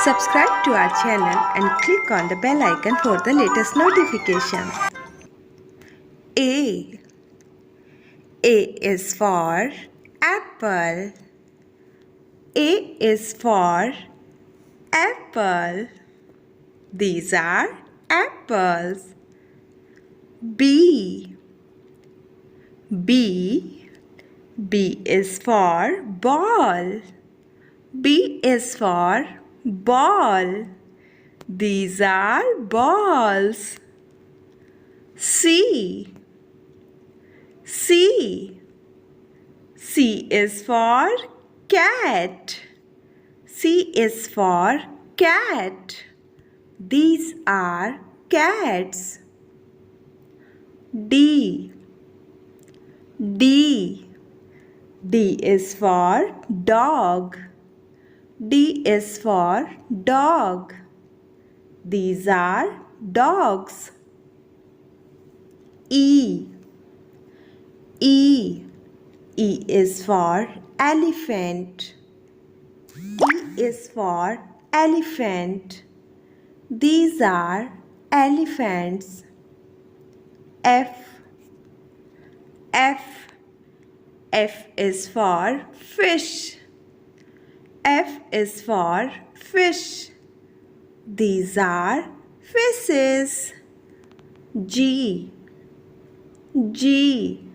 Subscribe to our channel and click on the bell icon for the latest notification. A. A is for apple. A is for apple. These are apples. B. B. B is for ball. B is for ball. These are balls. C. C. C is for cat. C is for cat. These are cats. D. D. D is for dog. D is for dog. These are dogs. E. E. E is for elephant. E is for elephant. These are elephants. F. F. F is for fish. F is for fish. These are fishes. G. G.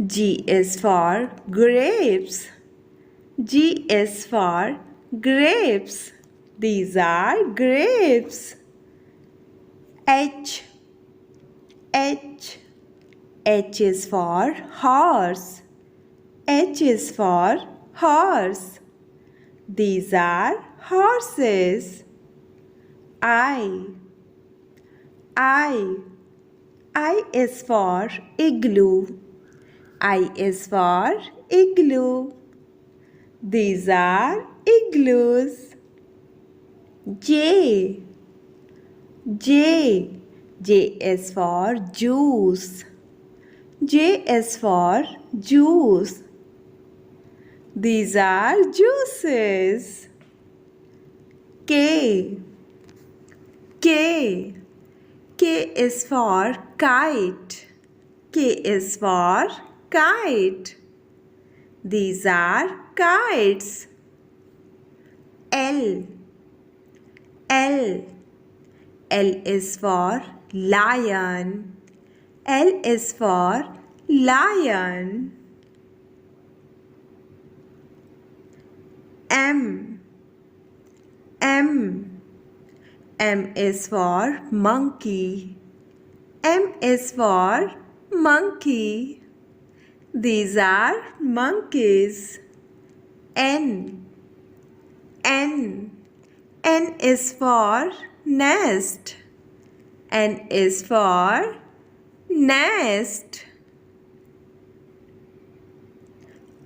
G is for grapes. G is for grapes. These are grapes. H. H. H is for horse. H is for horse. These are horses. I. I. I is for igloo. I is for igloo. These are igloos. J. J. J is for juice. J is for juice. These are juices. K. K. K is for kite. K is for kite. These are kites. L. L. L is for lion. L is for lion. M. M. M is for monkey. M is for monkey. These are monkeys. N. N. N is for nest. N is for nest.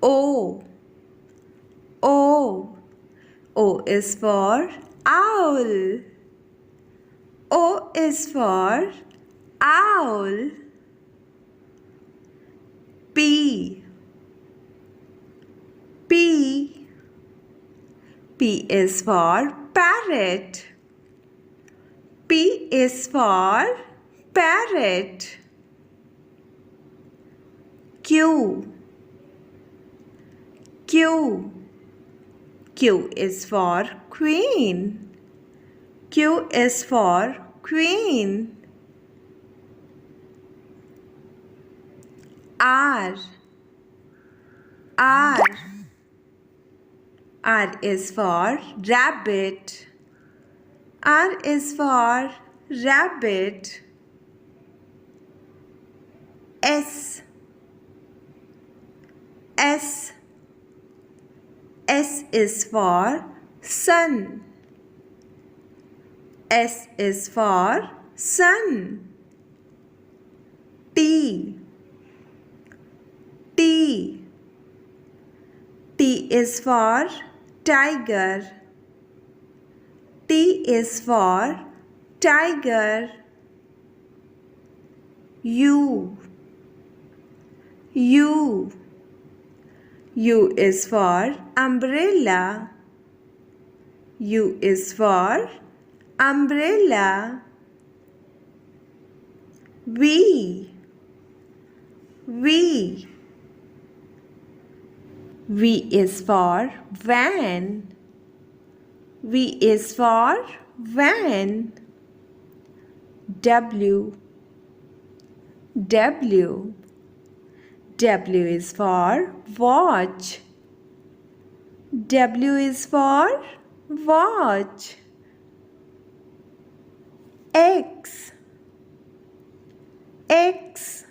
O. O. O is for owl. O is for owl. P. P. P is for parrot. P is for parrot. Q. Q. Q is for queen. Q is for queen. R. R. R is for rabbit. R is for rabbit. S. S. S is for sun. S is for sun. T. T. T is for tiger. T is for tiger. U. U. U is for umbrella. U is for umbrella. V. V is for van. V is for van. W. W is for watch. W is for watch. X. X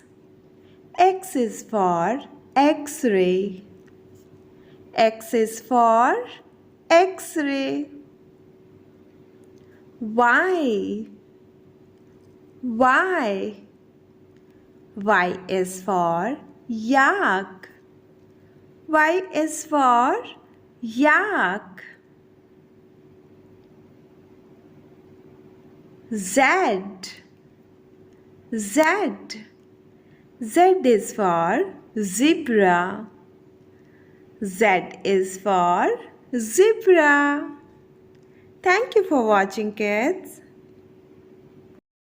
is for X-ray. X is for X-ray. Y. Y is for yak. Y is for yak. Z. Z is for zebra. Z is for zebra. Thank you for watching, kids.